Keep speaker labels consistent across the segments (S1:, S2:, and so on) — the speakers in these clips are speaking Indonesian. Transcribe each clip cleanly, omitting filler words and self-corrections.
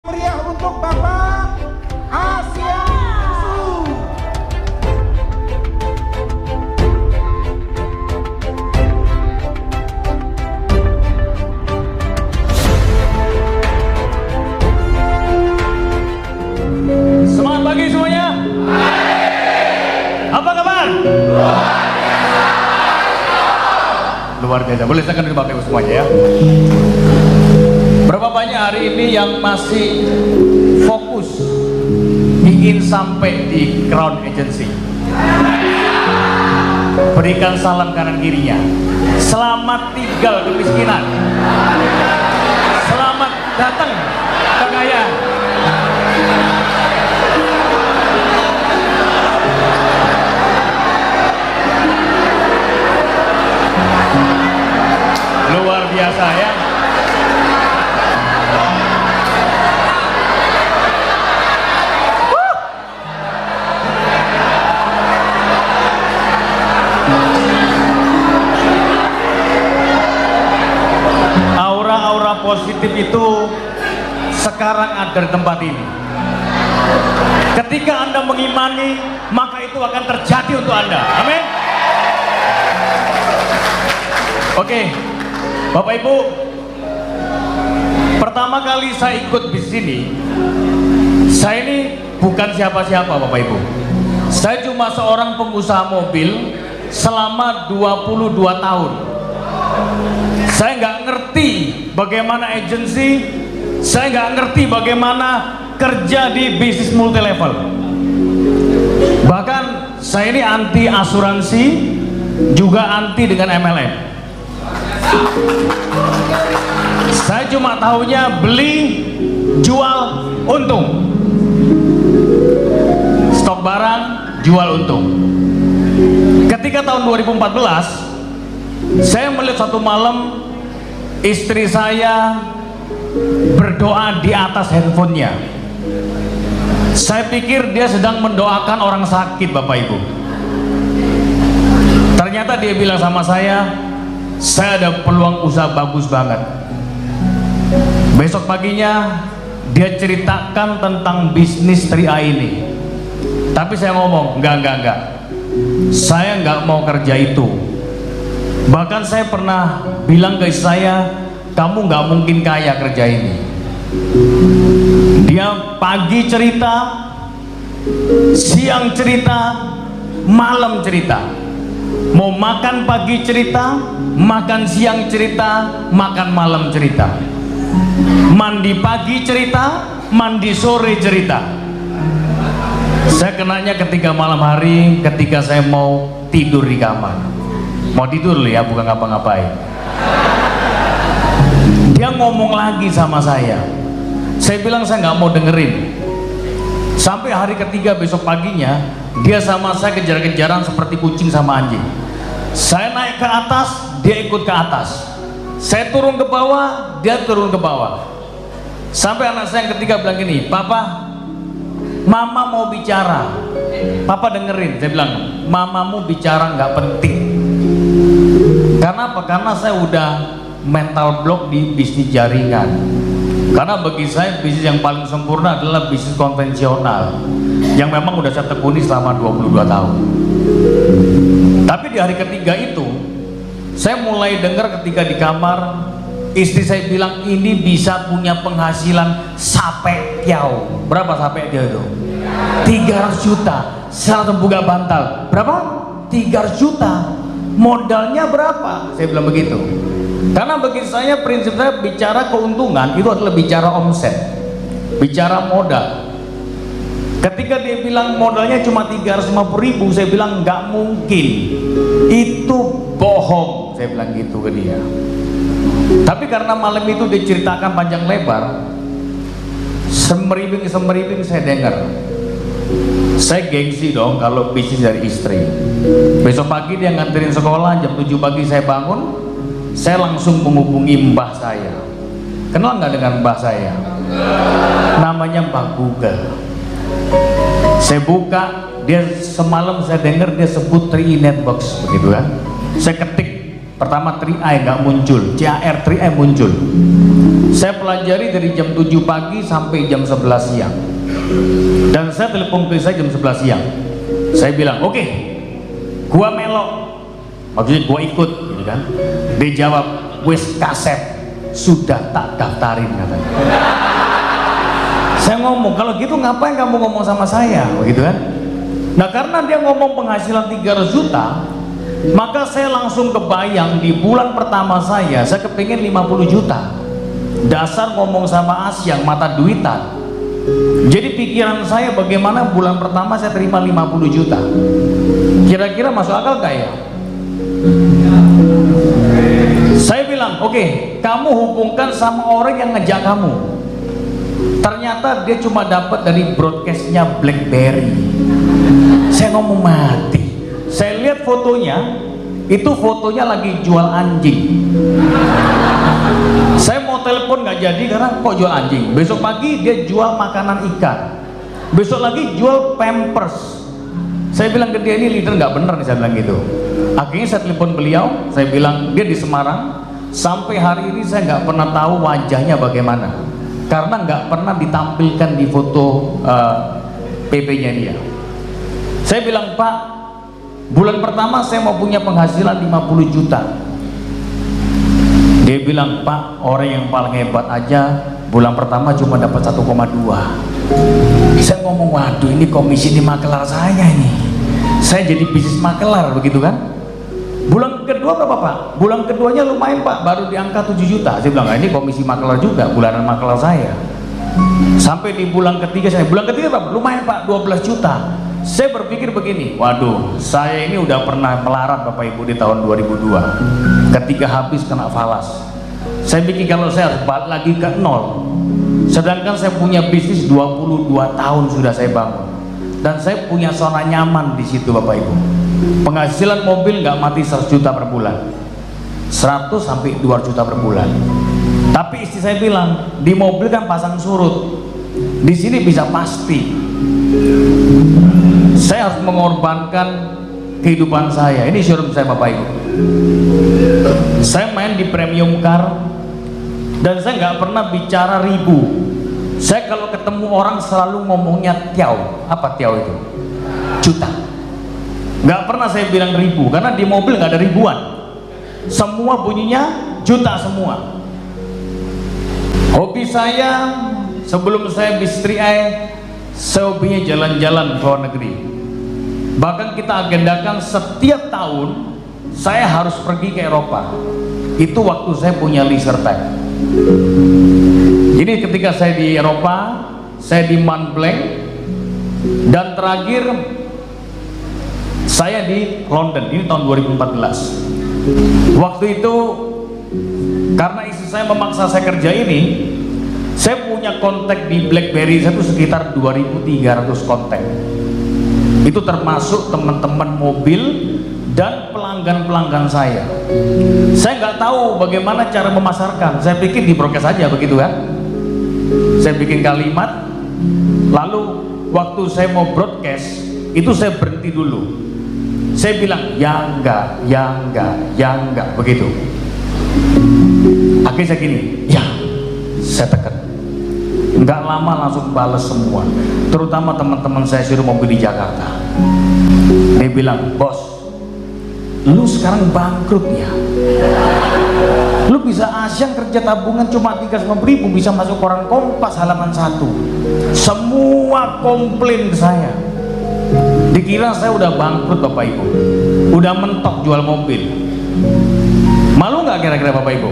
S1: Meriah untuk Bapak Asia Su.
S2: Semangat pagi semuanya. Apa kabar? Luar biasa. Boleh saya kenal Bapak Ibu semuanya ya. Berapa banyak hari ini yang masih fokus ingin sampai di Crown Agency? Berikan salam kanan kirinya. Selamat tinggal kemiskinan. Selamat datang kekayaan. Luar biasa ya. Aura-aura positif itu sekarang ada di tempat ini. Ketika Anda mengimani, maka itu akan terjadi untuk Anda. Amin. Oke, Bapak Ibu, pertama kali saya ikut di sini, saya ini bukan siapa-siapa Bapak Ibu. Saya cuma seorang pengusaha mobil selama 22 tahun. Saya nggak ngerti bagaimana agensi, saya nggak ngerti bagaimana kerja di bisnis multi level. Bahkan saya ini anti asuransi, juga anti dengan MLM. Saya cuma tahunya beli, jual, untung. Stok barang, jual untung. Ketika tahun 2014, saya melihat satu malam istri saya berdoa di atas handphonenya. Saya pikir dia sedang mendoakan orang sakit Bapak Ibu. Ternyata dia bilang sama saya ada peluang usaha bagus banget. Besok paginya dia ceritakan tentang bisnis 3A ini. Tapi saya ngomong, enggak. Saya nggak mau kerja itu. Bahkan saya pernah bilang ke saya, kamu nggak mungkin kaya kerja ini. Dia pagi cerita, siang cerita, malam cerita. Mau makan pagi cerita, makan siang cerita, makan malam cerita. Mandi pagi cerita, mandi sore cerita. Saya kenanya ketika malam hari, ketika saya mau tidur di kamar. Mau tidur ya, bukan ngapa-ngapain. Dia ngomong lagi sama saya. Saya bilang saya nggak mau dengerin. Sampai hari ketiga besok paginya, dia sama saya kejar-kejaran seperti kucing sama anjing. Saya naik ke atas, dia ikut ke atas. Saya turun ke bawah, dia turun ke bawah. Sampai anak saya yang ketiga bilang gini, Papa, Mama mau bicara. Papa dengerin. Saya bilang, Mamamu bicara nggak penting. Karena apa? Karena saya udah mental block di bisnis jaringan. Karena bagi saya bisnis yang paling sempurna adalah bisnis konvensional yang memang udah saya tekuni selama 22 tahun. Tapi di hari ketiga itu saya mulai dengar ketika di kamar istri saya bilang ini bisa punya penghasilan sampai tiau. Berapa sampai tiau itu? 300 juta. Secara buka bantal. Berapa? 300 juta. Modalnya berapa? Saya bilang begitu. Karena bagi saya prinsip saya bicara keuntungan itu adalah bicara omset, bicara modal. Ketika dia bilang modalnya cuma 350.000, saya bilang nggak mungkin, itu bohong. Saya bilang gitu ke dia. Tapi karena malam itu diceritakan panjang lebar, semeribing saya dengar. Saya gengsi dong kalau bisnis dari istri. Besok pagi dia nganterin sekolah, jam 7 pagi saya bangun, saya langsung menghubungi mbah saya. Kenal nggak dengan mbah saya? Namanya Mbah Google. Saya buka, dia semalam saya dengar dia sebut 3E Networks, begitu kan? Saya ketik pertama 3i nggak muncul, CAR 3i muncul. Saya pelajari dari jam 7 pagi sampai jam 11 siang. Dan saya telepon ke saya jam 11 siang. Saya bilang, oke, gua melok. Maksudnya gua ikut, gitu kan. Dia jawab, wis kaset, sudah tak daftarin, katanya. Saya ngomong, kalau gitu ngapain kamu ngomong sama saya, begitu kan? Nah, karena dia ngomong penghasilan 300 juta, maka saya langsung kebayang di bulan pertama saya kepingin 50 juta. Dasar ngomong sama Asyang, mata duitan. Jadi pikiran saya bagaimana bulan pertama saya terima 50 juta. Kira-kira masuk akal gak ya? Saya bilang, oke, kamu hubungkan sama orang yang ngejak kamu. Ternyata dia cuma dapat dari broadcastnya BlackBerry. Saya ngomong mati. Saya lihat fotonya, itu fotonya lagi jual anjing. Saya mau telepon nggak jadi karena kok jual anjing. Besok pagi dia jual makanan ikan. Besok lagi jual Pampers. Saya bilang ke dia, ini leader nggak bener nih, saya bilang gitu. Akhirnya saya telepon beliau, saya bilang dia di Semarang. Sampai hari ini saya nggak pernah tahu wajahnya bagaimana, karena nggak pernah ditampilkan di foto PP-nya dia. Saya bilang, Pak, bulan pertama saya mau punya penghasilan 50 juta. Dia bilang, Pak, orang yang paling hebat aja bulan pertama cuma dapat 1,2. Saya ngomong, waduh, ini komisi di makelar saya ini. Saya jadi bisnis makelar, begitu kan? Bulan kedua berapa, Pak? Bulan keduanya lumayan, Pak, baru di angka 7 juta. Saya bilang, ini komisi makelar juga, bulanan makelar saya. Sampai di bulan ketiga bulan ketiga berapa? Lumayan, Pak, 12 juta. Saya berpikir begini, waduh, saya ini udah pernah melarat Bapak Ibu di tahun 2002 ketika habis kena falas. Saya pikir kalau saya harus balik lagi ke nol, sedangkan saya punya bisnis 22 tahun sudah saya bangun, dan saya punya zona nyaman di situ Bapak Ibu. Penghasilan mobil nggak mati 100 juta per bulan, 100 sampai 200 juta per bulan. Tapi istri saya bilang, di mobil kan pasang surut, di sini bisa pasti. Saya harus mengorbankan kehidupan saya. Ini showroom saya Bapak Ibu. Saya main di premium car, dan saya nggak pernah bicara ribu. Saya kalau ketemu orang selalu ngomongnya tiao. Apa tiao itu? Juta. Nggak pernah saya bilang ribu, karena di mobil nggak ada ribuan. Semua bunyinya juta semua. Hobi saya sebelum saya bis 3i, saya hobinya jalan-jalan ke luar negeri. Bahkan kita agendakan setiap tahun saya harus pergi ke Eropa. Itu waktu saya punya leisure time. Jadi ketika saya di Eropa, saya di Mont Blanc, dan terakhir saya di London. Ini tahun 2014. Waktu itu karena istri saya memaksa saya kerja ini, saya punya kontak di BlackBerry saya itu sekitar 2.300 kontak. Itu termasuk teman-teman mobil dan pelanggan-pelanggan saya. Saya nggak tahu bagaimana cara memasarkan. Saya pikir di broadcast aja, begitu kan? Saya bikin kalimat, lalu waktu saya mau broadcast itu saya berhenti dulu. Saya bilang ya enggak, ya enggak, ya enggak, begitu. Akhirnya saya gini, ya, saya tekan. Nggak lama langsung balas semua, terutama teman-teman saya suruh mobil di Jakarta. Dia bilang, bos, lu sekarang bangkrut ya. Lu bisa Asyang kerja tabungan cuma 350.000 bisa masuk koran Kompas halaman 1. Semua komplain ke saya. Dikira saya udah bangkrut Bapak Ibu, udah mentok jual mobil. Malu nggak kira-kira Bapak Ibu?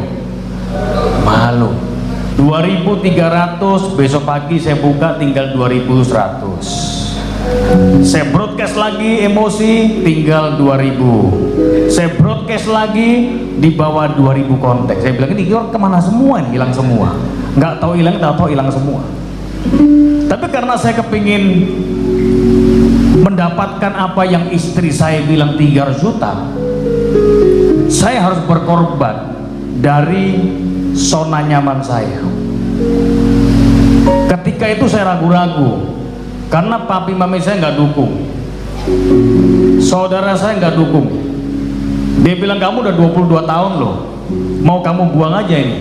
S2: Malu. 2.300, besok pagi saya buka tinggal 2.100. Saya broadcast lagi emosi tinggal 2.000. Saya broadcast lagi di bawah 2.000 kontak. Saya bilang, ini orang kemana semua ini, hilang semua. Nggak tahu hilang, nggak tahu hilang semua. Tapi karena saya kepingin mendapatkan apa yang istri saya bilang 300 juta, saya harus berkorban dari zona nyaman saya. Ketika itu saya ragu-ragu karena papi mami saya nggak dukung, saudara saya nggak dukung. Dia bilang, kamu udah 22 tahun loh, mau kamu buang aja ini.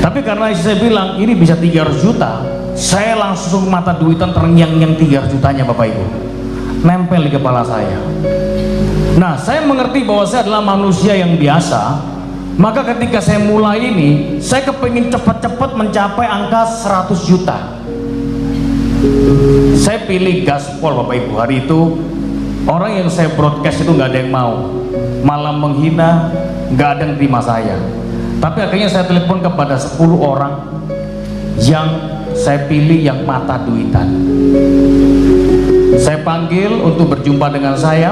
S2: Tapi karena istri saya bilang ini bisa 300 juta, saya langsung mata duitan terngiang-ngiang 300 jutanya Bapak Ibu, nempel di kepala saya. Nah, saya mengerti bahwa saya adalah manusia yang biasa. Maka ketika saya mulai ini, saya kepingin cepat-cepat mencapai angka 100 juta. Saya pilih gaspol Bapak Ibu. Hari itu orang yang saya broadcast itu nggak ada yang mau, malah menghina, nggak ada yang terima saya. Tapi akhirnya saya telepon kepada 10 orang yang saya pilih yang mata duitan. Saya panggil untuk berjumpa dengan saya.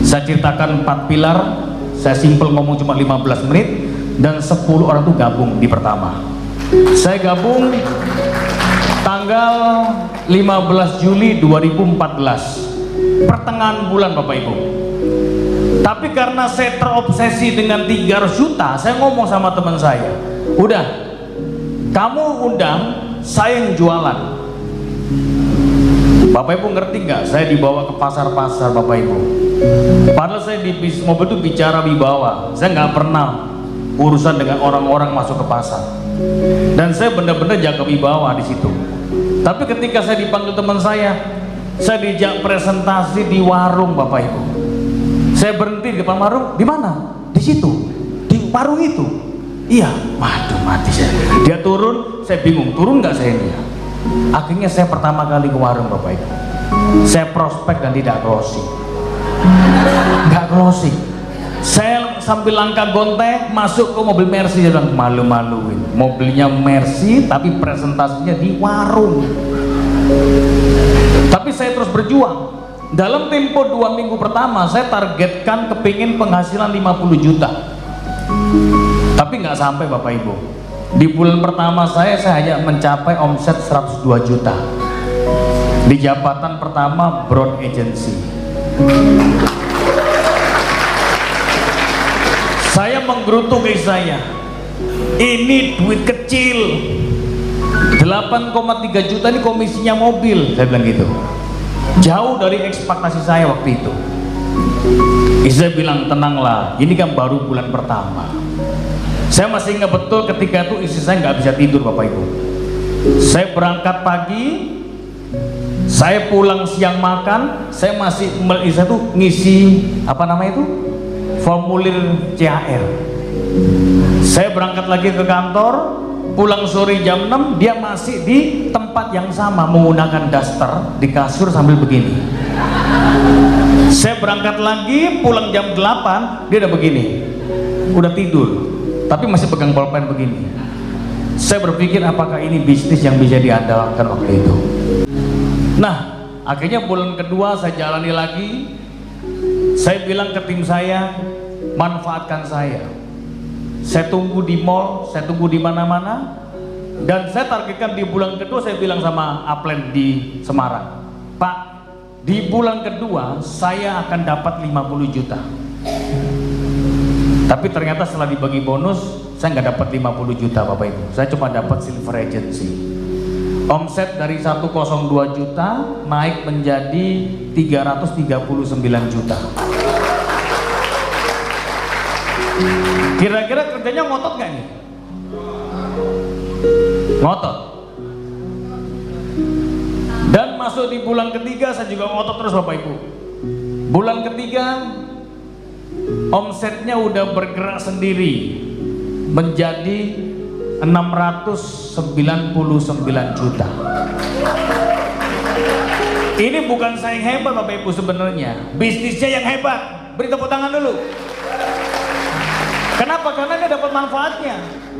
S2: Saya ceritakan 4 pilar. Saya simpel ngomong cuma 15 menit, dan 10 orang itu gabung di pertama. Saya gabung tanggal 15 Juli 2014, pertengahan bulan Bapak Ibu. Tapi karena saya terobsesi dengan 300 juta, saya ngomong sama teman saya, udah, kamu undang, saya yang jualan. Bapak Ibu ngerti nggak? Saya dibawa ke pasar-pasar Bapak Ibu. Padahal saya di bisnis mobil itu bicara wibawa. Saya nggak pernah urusan dengan orang-orang masuk ke pasar. Dan saya benar-benar jaga wibawa di situ. Tapi ketika saya dipanggil teman saya dijak presentasi di warung Bapak Ibu. Saya berhenti di depan warung. Di mana? Di situ. Di warung itu. Iya. Waduh, mati saya. Dia turun, saya bingung. Turun nggak saya ini? Akhirnya saya pertama kali ke warung Bapak Ibu. Saya prospek dan tidak closing. Nggak closing. Saya sambil langkah gontek masuk ke mobil Mercy. Dia bilang, malu-maluin, mobilnya Mercy tapi presentasinya di warung. Tapi saya terus berjuang. Dalam tempo 2 minggu pertama saya targetkan kepingin penghasilan 50 juta. Tapi nggak sampai Bapak Ibu. Di bulan pertama saya hanya mencapai omset 102 juta. Di jabatan pertama broad agency. Saya menggerutu ke saya, ini duit kecil, 8,3 juta ini komisinya mobil, saya bilang gitu. Jauh dari ekspektasi saya waktu itu. Saya bilang, tenanglah, ini kan baru bulan pertama. Saya masih ingat betul ketika itu istri saya nggak bisa tidur Bapak Ibu. Saya berangkat pagi, saya pulang siang makan, saya masih saya tuh ngisi apa namanya itu, formulir CHR. Saya berangkat lagi ke kantor, pulang sore jam 6, dia masih di tempat yang sama menggunakan daster di kasur sambil begini. Saya berangkat lagi, pulang jam 8, dia udah begini, udah tidur, tapi masih pegang bolpen begini. Saya berpikir apakah ini bisnis yang bisa diandalkan waktu itu. Nah, akhirnya bulan kedua saya jalani lagi. Saya bilang ke tim saya, manfaatkan saya. Saya tunggu di mall, saya tunggu di mana-mana, dan saya targetkan di bulan kedua. Saya bilang sama Upland di Semarang, Pak, di bulan kedua saya akan dapat 50 juta. Tapi ternyata setelah dibagi bonus, saya nggak dapat 50 juta Bapak Ibu. Saya cuma dapat silver agency. Omset dari 102 juta naik menjadi 339 juta. Kira-kira kerjanya ngotot nggak nih? Ngotot. Dan masuk di bulan ketiga saya juga ngotot terus Bapak Ibu. Bulan ketiga omsetnya udah bergerak sendiri menjadi 699 juta. Ini bukan saya yang hebat Bapak Ibu, sebenarnya bisnisnya yang hebat. Beri tepuk tangan dulu. Kenapa? Karena dia dapat manfaatnya.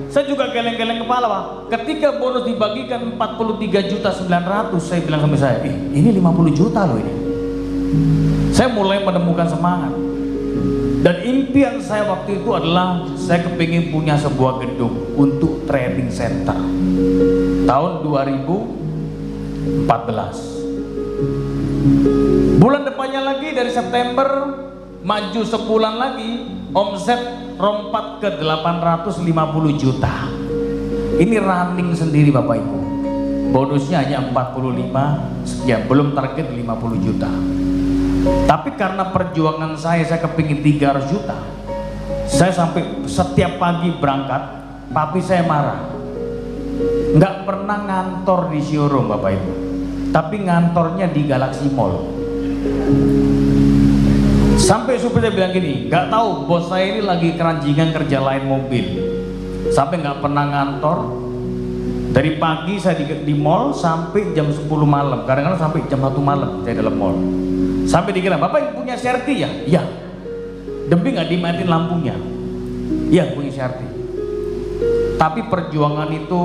S2: Saya juga geleng-geleng kepala Pak. Ketika bonus dibagikan 43.900.000, saya bilang sama saya, ini 50 juta loh ini. Saya mulai menemukan semangat. Dan impian saya waktu itu adalah saya kepingin punya sebuah gedung untuk training center. Tahun 2014. Bulan depannya lagi dari September, maju sebulan lagi, omset rompat ke 850 juta. Ini running sendiri Bapak Ibu. Bonusnya hanya 45 sekian, belum target 50 juta. Tapi karena perjuangan saya kepingin 300 juta. Saya sampai setiap pagi berangkat papi saya marah. Nggak pernah ngantor di showroom Bapak Ibu, tapi ngantornya di Galaxy Mall. Sampai supir saya bilang gini, nggak tahu bos saya ini lagi keranjingan kerja lain mobil. Sampai nggak pernah ngantor. Dari pagi saya di mall sampai jam 10 malam, kadang-kadang sampai jam 1 malam saya dalam mall. Sampai dikira, Bapak yang punya Serti ya? Iya. Demi nggak dimatiin lampunya. Iya, punya Serti. Tapi perjuangan itu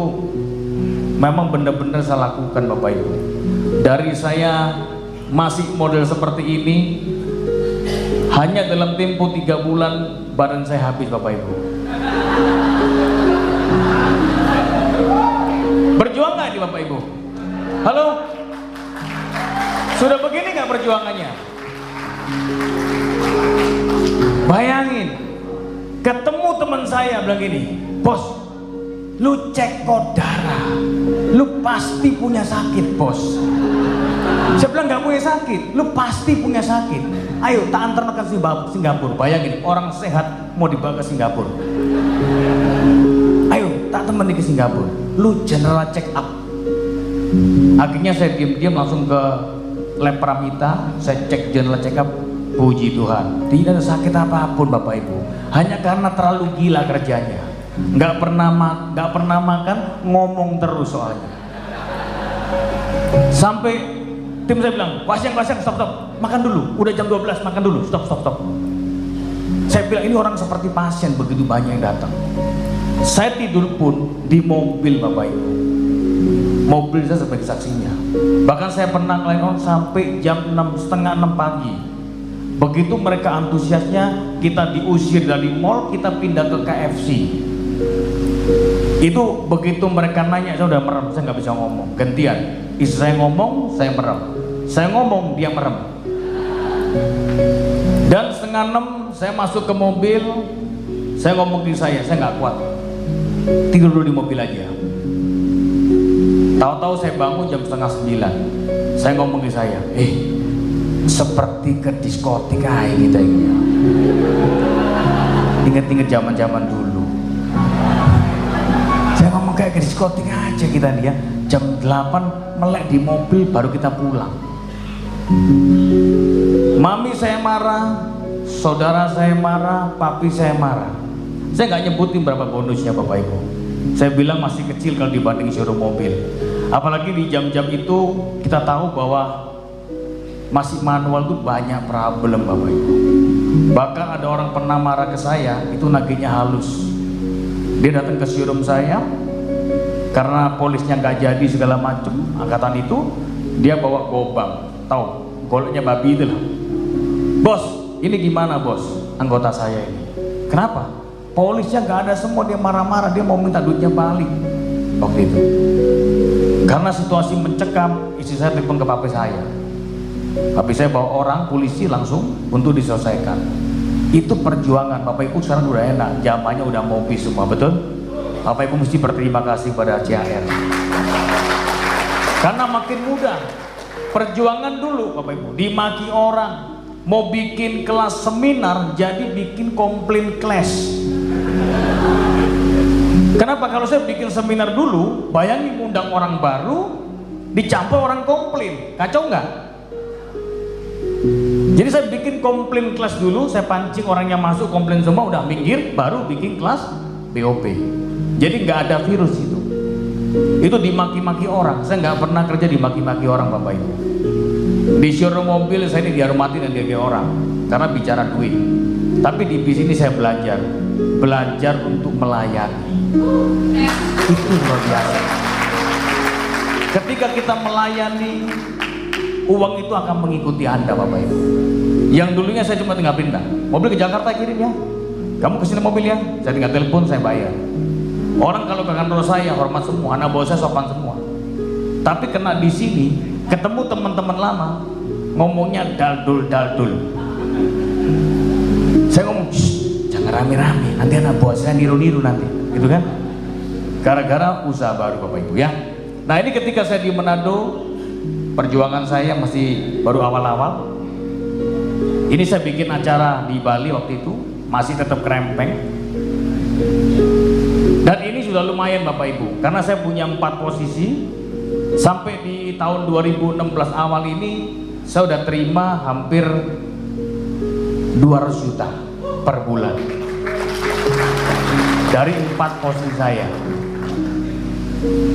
S2: memang benar-benar saya lakukan Bapak Ibu. Dari saya masih model seperti ini, hanya dalam tempo 3 bulan badan saya habis Bapak Ibu. Berjuang nggak nih Bapak Ibu? Halo? Sudah begini nggak perjuangannya? Bayangin, ketemu teman saya bilang gini, bos, lu cek kok darah, lu pasti punya sakit bos. Saya bilang nggak punya sakit, lu pasti punya sakit. Ayo tak antar ke Singapura. Bayangin, orang sehat mau dibawa ke Singapura. Ayo tak temani ke Singapura, lu general check up. Akhirnya saya diam-diam langsung ke lab Pramita, saya cek general check up. Puji Tuhan, tidak ada sakit apapun Bapak Ibu, hanya karena terlalu gila kerjanya. Nggak pernah makan, ngomong terus soalnya. Sampai tim saya bilang, pasien, stop, makan dulu, udah jam 12, makan dulu, stop. Saya bilang ini orang seperti pasien, begitu banyak yang datang. Saya tidur pun di mobil Bapak Ibu, mobil saya sebagai saksinya. Bahkan saya pernah ngelain sampai jam 5:30, 6 pagi. Begitu mereka antusiasnya, kita diusir dari mall, kita pindah ke KFC. Itu begitu mereka nanya, saya udah merem, saya nggak bisa ngomong. Gantian, istri saya ngomong, saya merem. Saya ngomong, dia merem. Dan 5:30 saya masuk ke mobil, saya ngomong di saya nggak kuat, tidur dulu di mobil aja. Tahu-tahu saya bangun jam 8:30. Saya ngomong di saya, seperti ke diskotik aja kita ini. Ingat-ingat zaman-zaman dulu. Saya ngomong kayak ke diskotik aja kita nih ya. Jam 8 melek di mobil baru kita pulang. Mami saya marah, saudara saya marah, papi saya marah. Saya nggak nyebutin berapa bonusnya Bapak Ibu. Saya bilang masih kecil kalau dibanding showroom mobil. Apalagi di jam-jam itu kita tahu bahwa masih manual tuh banyak problem Bapak Ibu. Bahkan ada orang pernah marah ke saya, itu nagihnya halus. Dia datang ke showroom saya karena polisnya nggak jadi segala macem angkatan itu, dia bawa gobang, tahu goloknya babi itu lah. Bos, ini gimana bos? Anggota saya ini. Kenapa? Polisnya nggak ada semua, dia marah-marah, dia mau minta duitnya balik waktu itu. Karena situasi mencekam, istri saya telepon ke papi saya. Tapi saya bawa orang polisi langsung untuk diselesaikan. Itu perjuangan Bapak Ibu. Sekarang udah enak, zamannya udah mobil semua, betul? Bapak Ibu mesti berterima kasih pada CAR karena makin mudah. Perjuangan dulu Bapak Ibu dimaki orang, mau bikin kelas seminar jadi bikin komplain kelas. Kenapa? Kalau saya bikin seminar dulu, bayangin undang orang baru dicampur orang komplain, kacau nggak? Jadi saya bikin komplain kelas dulu, saya pancing orangnya masuk komplain semua, udah minggir, baru bikin kelas BOP. Jadi nggak ada virus itu. Itu dimaki-maki orang. Saya nggak pernah kerja dimaki-maki orang Bapak Ibu. Di showroom mobil saya ini dihormati dan dihargai orang karena bicara duit. Tapi di bisnis saya belajar untuk melayani. Itu luar biasa. Ketika kita melayani, uang itu akan mengikuti Anda Bapak Ibu. Yang dulunya saya cuma tinggal pindah mobil ke Jakarta, kirim ya, kamu kesini mobil ya, saya tinggal telepon, saya bayar. Orang kalau ke kantor saya hormat semua, anak bos saya sopan semua. Tapi kena di sini ketemu teman-teman lama ngomongnya daldul. Saya ngomong, jangan rame-rame, nanti anak bos saya niru-niru nanti, gitu kan? Gara-gara usaha baru Bapak Ibu ya. Nah ini ketika saya di Manado, perjuangan saya masih baru awal-awal. Ini saya bikin acara di Bali waktu itu, masih tetap krempeng. Dan ini sudah lumayan Bapak Ibu, karena saya punya 4 posisi. Sampai di tahun 2016 awal ini saya udah terima hampir 200 juta per bulan dari 4 posisi saya.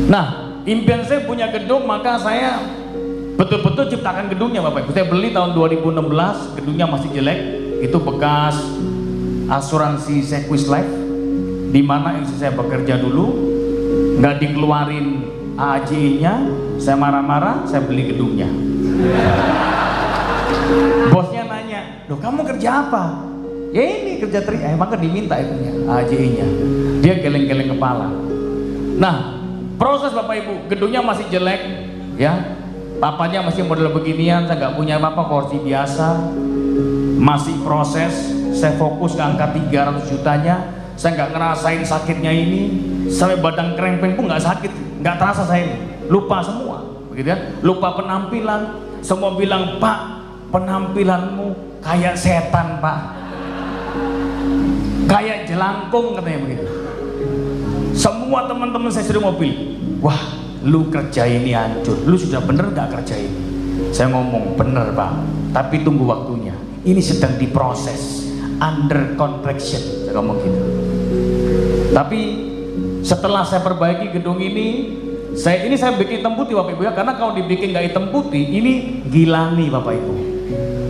S2: Nah, impian saya punya gedung, maka saya betul-betul ciptakan gedungnya Bapak Ibu. Saya beli tahun 2016, gedungnya masih jelek, itu bekas asuransi Sequis Life, di mana istri saya bekerja dulu, nggak dikeluarin AJI-nya, saya marah-marah, saya beli gedungnya. Bosnya nanya, loh kamu kerja apa? Ya ini kerja maka diminta itunya AJI-nya. Dia geleng-geleng kepala. Nah, proses Bapak Ibu, gedungnya masih jelek, ya. Papanya masih model beginian, saya nggak punya apa-apa, kursi biasa, masih proses. Saya fokus ke angka 300 jutanya. Saya nggak ngerasain sakitnya ini, sampai badan krempeng pun nggak sakit, nggak terasa saya ini, lupa semua, begitu ya, lupa penampilan. Semua bilang, Pak, penampilanmu kayak setan Pak, kayak jelangkung katanya begitu. Semua teman-teman saya sudah mobil, wah, lu kerja ini hancur, lu sudah bener nggak kerja ini? Saya ngomong bener Pak, tapi tunggu waktunya, ini sedang diproses, under contraction, saya ngomong gitu. Tapi setelah saya perbaiki gedung ini, saya bikin hitam putih Bapak Ibu ya, karena kalau dibikin nggak hitam putih, ini gilani Bapak Ibu.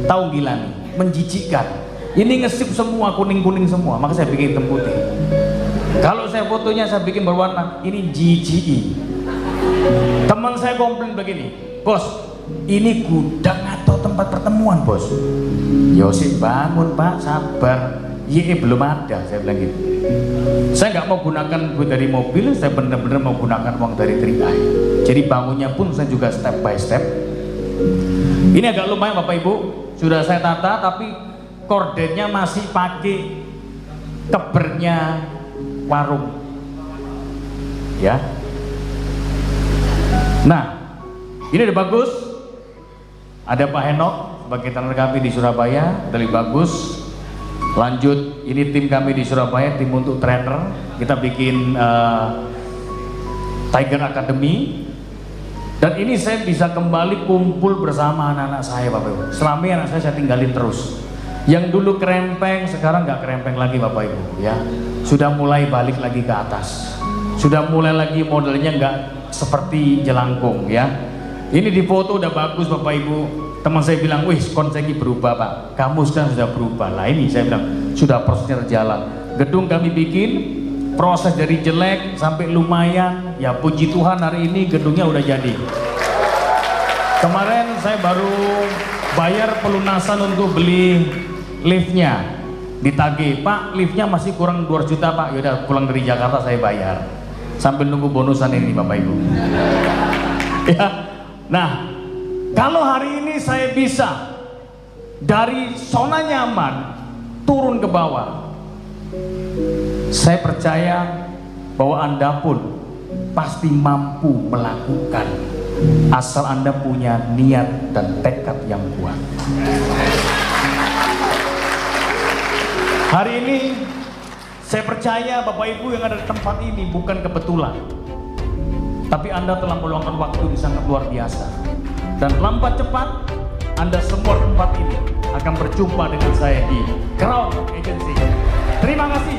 S2: Tahu gilani? Menjijikkan. Ini ngesip semua, kuning-kuning semua, maka saya bikin hitam putih. Kalau saya fotonya saya bikin berwarna, ini GGI. Teman saya komplain begini, bos, ini gudang atau tempat pertemuan bos? Yosip bangun Pak, sabar. Iya belum ada, saya bilang gitu. Saya nggak mau gunakan duit dari mobil, saya benar-benar mau gunakan uang dari 3i. Jadi bangunnya pun saya juga step by step. Ini agak lumayan Bapak Ibu, sudah saya tata, tapi kordennya masih pakai kebernya warung, ya. Nah, ini udah bagus. Ada Pak Henok sebagai tenaga kami di Surabaya, dari bagus. Lanjut, ini tim kami di Surabaya, tim untuk trainer. Kita bikin Tiger Academy. Dan ini saya bisa kembali kumpul bersama anak-anak saya Bapak Ibu. Selama ini anak saya tinggalin terus. Yang dulu kerempeng, sekarang nggak kerempeng lagi Bapak Ibu ya. Sudah mulai balik lagi ke atas. Sudah mulai lagi modelnya nggak seperti jelangkung ya. Ini di foto udah bagus Bapak Ibu. Teman saya bilang, wih konsegi berubah Pak, kamu sekarang sudah berubah. Lah ini saya bilang, sudah prosesnya berjalan. Gedung kami bikin, proses dari jelek sampai lumayan. Ya puji Tuhan hari ini gedungnya udah jadi. Kemarin saya baru bayar pelunasan untuk beli liftnya. Ditagih, Pak liftnya masih kurang 200 juta Pak. Yaudah pulang dari Jakarta saya bayar. Sambil nunggu bonusan ini Bapak Ibu. Ya, nah. Kalau hari ini saya bisa dari zona nyaman turun ke bawah, saya percaya bahwa Anda pun pasti mampu melakukan asal Anda punya niat dan tekad yang kuat. Hari ini saya percaya Bapak Ibu yang ada di tempat ini bukan kebetulan, tapi Anda telah meluangkan waktu yang sangat luar biasa. Dan lambat cepat Anda semua tempat ini akan berjumpa dengan saya di Crown Agency. Terima kasih.